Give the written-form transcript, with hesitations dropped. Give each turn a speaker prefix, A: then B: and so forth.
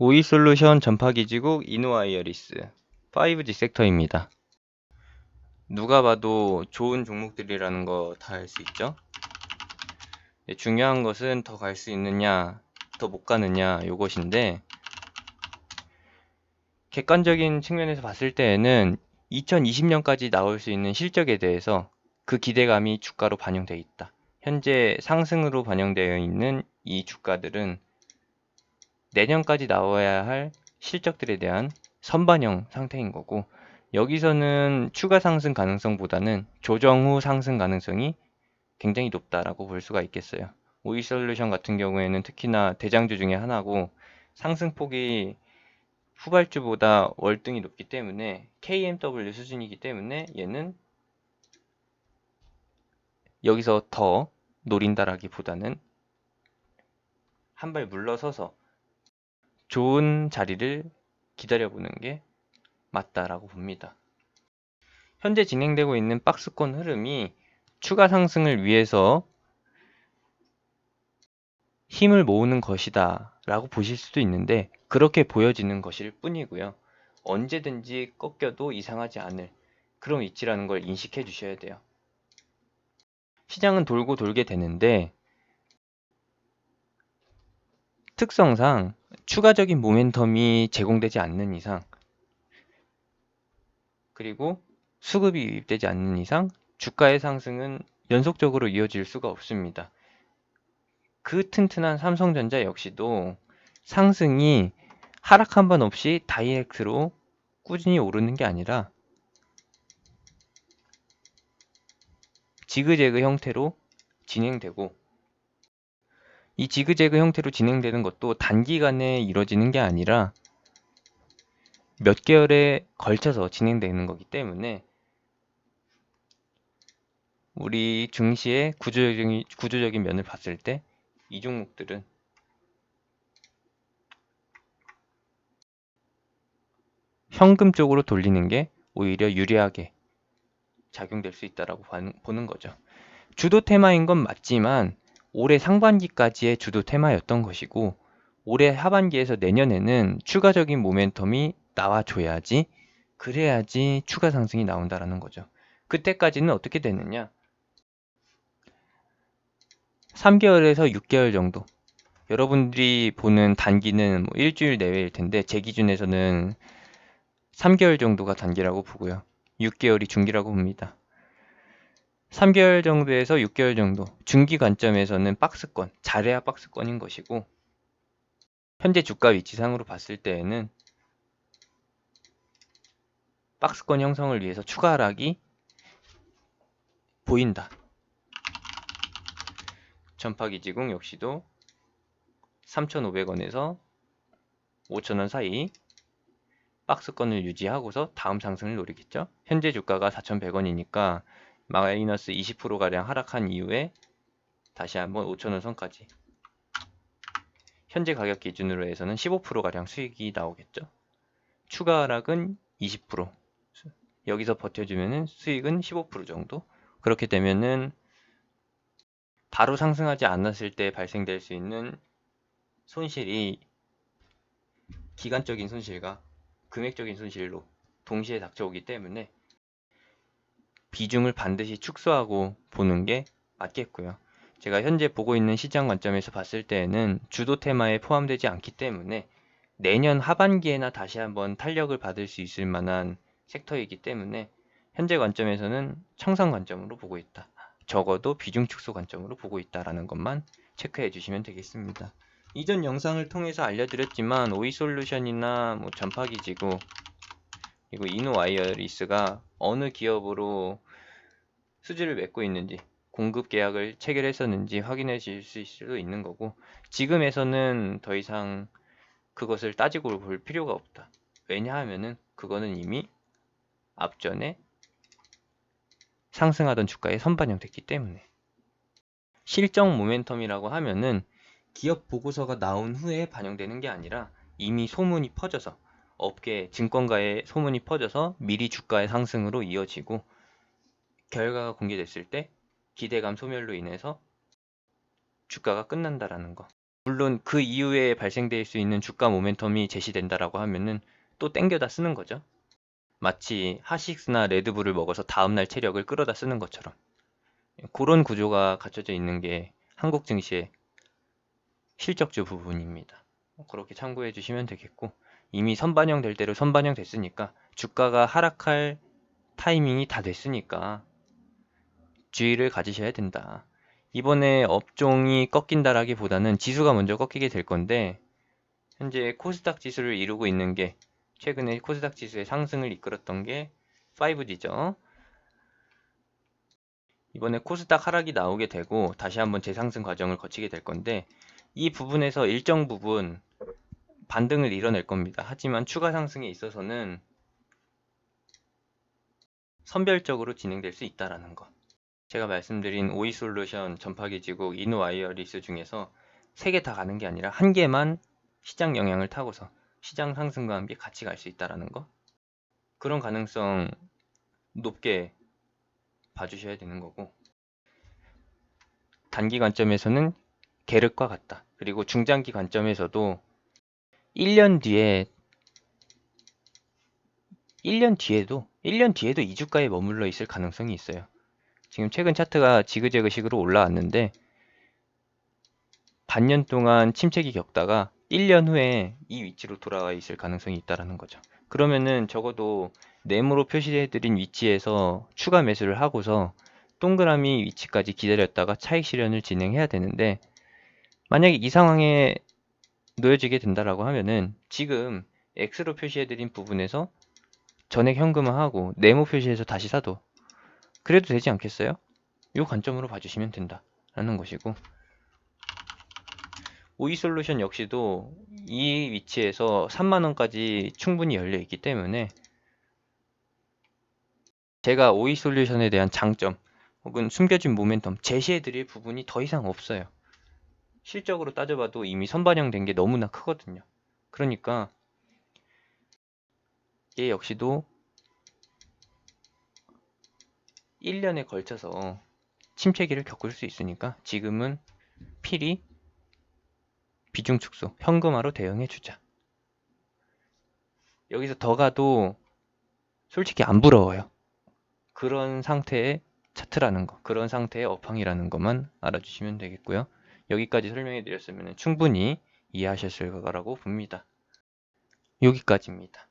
A: 오이솔루션 전파기지국 이노와이어리스 5G 섹터입니다. 누가 봐도 좋은 종목들이라는 거 다 알 수 있죠? 중요한 것은 더 갈 수 있느냐, 더 못 가느냐 요것인데, 객관적인 측면에서 봤을 때에는 2020년까지 나올 수 있는 실적에 대해서 그 기대감이 주가로 반영되어 있다. 현재 상승으로 반영되어 있는 이 주가들은 내년까지 나와야 할 실적들에 대한 선반영 상태인 거고, 여기서는 추가 상승 가능성보다는 조정 후 상승 가능성이 굉장히 높다라고 볼 수가 있겠어요. 오이솔루션 같은 경우에는 특히나 대장주 중에 하나고, 상승폭이 후발주보다 월등히 높기 때문에 KMW 수준이기 때문에 얘는 여기서 더 노린다라기보다는 한 발 물러서서 좋은 자리를 기다려보는 게 맞다라고 봅니다. 현재 진행되고 있는 박스권 흐름이 추가 상승을 위해서 힘을 모으는 것이다 라고 보실 수도 있는데, 그렇게 보여지는 것일 뿐이고요. 언제든지 꺾여도 이상하지 않을 그런 위치라는 걸 인식해 주셔야 돼요. 시장은 돌고 돌게 되는데, 특성상 추가적인 모멘텀이 제공되지 않는 이상, 그리고 수급이 유입되지 않는 이상 주가의 상승은 연속적으로 이어질 수가 없습니다. 그 튼튼한 삼성전자 역시도 상승이 하락 한 번 없이 다이렉트로 꾸준히 오르는 게 아니라 지그재그 형태로 진행되고, 이 지그재그 형태로 진행되는 것도 단기간에 이루어지는 게 아니라 몇 개월에 걸쳐서 진행되는 거기 때문에 우리 증시의 구조적인 면을 봤을 때 이 종목들은 현금 쪽으로 돌리는 게 오히려 유리하게 작용될 수 있다라고 보는 거죠. 주도 테마인 건 맞지만 올해 상반기까지의 주도 테마였던 것이고, 올해 하반기에서 내년에는 추가적인 모멘텀이 나와줘야지, 그래야지 추가 상승이 나온다라는 거죠. 그때까지는 어떻게 되느냐? 3개월에서 6개월 정도. 여러분들이 보는 단기는 뭐 일주일 내외일 텐데, 제 기준에서는 3개월 정도가 단기라고 보고요. 6개월이 중기라고 봅니다. 3개월 정도에서 6개월 정도, 중기 관점에서는 박스권, 잘해야 박스권인 것이고, 현재 주가 위치상으로 봤을 때에는 박스권 형성을 위해서 추가 하락이 보인다. 전파기지국 역시도 3,500원에서 5,000원 사이 박스권을 유지하고서 다음 상승을 노리겠죠. 현재 주가가 4,100원이니까 마이너스 20%가량 하락한 이후에 다시 한번 5,000원 선까지, 현재 가격 기준으로 해서는 15%가량 수익이 나오겠죠. 추가 하락은 20%, 여기서 버텨주면은 수익은 15% 정도. 그렇게 되면은 바로 상승하지 않았을 때 발생될 수 있는 손실이 기간적인 손실과 금액적인 손실로 동시에 닥쳐오기 때문에 비중을 반드시 축소하고 보는 게 맞겠고요. 제가 현재 보고 있는 시장 관점에서 봤을 때에는 주도 테마에 포함되지 않기 때문에 내년 하반기에나 다시 한번 탄력을 받을 수 있을 만한 섹터이기 때문에 현재 관점에서는 청산 관점으로 보고 있다. 적어도 비중 축소 관점으로 보고 있다라는 것만 체크해 주시면 되겠습니다. 이전 영상을 통해서 알려드렸지만 오이솔루션이나 뭐 전파기지고 그리고 이노와이어리스가 어느 기업으로 수주를 맺고 있는지, 공급 계약을 체결했었는지 확인해 줄 수도 있는 거고, 지금에서는 더 이상 그것을 따지고 볼 필요가 없다. 왜냐하면은 그거는 이미 앞전에 상승하던 주가에 선반영됐기 때문에. 실적 모멘텀이라고 하면은 기업 보고서가 나온 후에 반영되는 게 아니라 이미 소문이 퍼져서, 업계 증권가의 소문이 퍼져서 미리 주가의 상승으로 이어지고, 결과가 공개됐을 때 기대감 소멸로 인해서 주가가 끝난다라는 거. 물론 그 이후에 발생될 수 있는 주가 모멘텀이 제시된다라고 하면은 또 땡겨다 쓰는 거죠. 마치 하식스나 레드불을 먹어서 다음날 체력을 끌어다 쓰는 것처럼 그런 구조가 갖춰져 있는 게 한국 증시의 실적주 부분입니다. 그렇게 참고해 주시면 되겠고, 이미 선반영될 대로 선반영 됐으니까 주가가 하락할 타이밍이 다 됐으니까 주의를 가지셔야 된다. 이번에 업종이 꺾인다라기보다는 지수가 먼저 꺾이게 될 건데, 현재 코스닥 지수를 이루고 있는 게, 최근에 코스닥 지수의 상승을 이끌었던 게 5G죠. 이번에 코스닥 하락이 나오게 되고 다시 한번 재상승 과정을 거치게 될 건데, 이 부분에서 일정 부분 반등을 이뤄낼 겁니다. 하지만 추가 상승에 있어서는 선별적으로 진행될 수 있다라는 거. 제가 말씀드린 오이솔루션, 전파기지국, 이노와이어리스 중에서 3개 다 가는 게 아니라 한 개만 시장 영향을 타고서 시장 상승과 함께 같이 갈 수 있다라는 거. 그런 가능성 높게 봐주셔야 되는 거고, 단기 관점에서는 계륵과 같다. 그리고 중장기 관점에서도 1년 뒤에 1년 뒤에도 이 주가에 머물러 있을 가능성이 있어요. 지금 최근 차트가 지그재그식으로 올라왔는데 반년 동안 침체기 겪다가 1년 후에 이 위치로 돌아와 있을 가능성이 있다라는 거죠. 그러면은 적어도 네모로 표시해드린 위치에서 추가 매수를 하고서 동그라미 위치까지 기다렸다가 차익 실현을 진행해야 되는데, 만약에 이 상황에 놓여지게 된다라고 하면은 지금 X로 표시해드린 부분에서 전액 현금화하고 네모 표시해서 다시 사도 그래도 되지 않겠어요? 이 관점으로 봐주시면 된다라는 것이고, 오이솔루션 역시도 이 위치에서 3만원까지 충분히 열려 있기 때문에 제가 오이솔루션에 대한 장점 혹은 숨겨진 모멘텀 제시해 드릴 부분이 더 이상 없어요. 실적으로 따져봐도 이미 선반영된 게 너무나 크거든요. 그러니까 얘 역시도 1년에 걸쳐서 침체기를 겪을 수 있으니까 지금은 필히 비중 축소, 현금화로 대응해 주자. 여기서 더 가도 솔직히 안 부러워요. 그런 상태의 차트라는 거, 그런 상태의 업황이라는 것만 알아주시면 되겠고요. 여기까지 설명해 드렸으면 충분히 이해하셨을 거라고 봅니다. 여기까지입니다.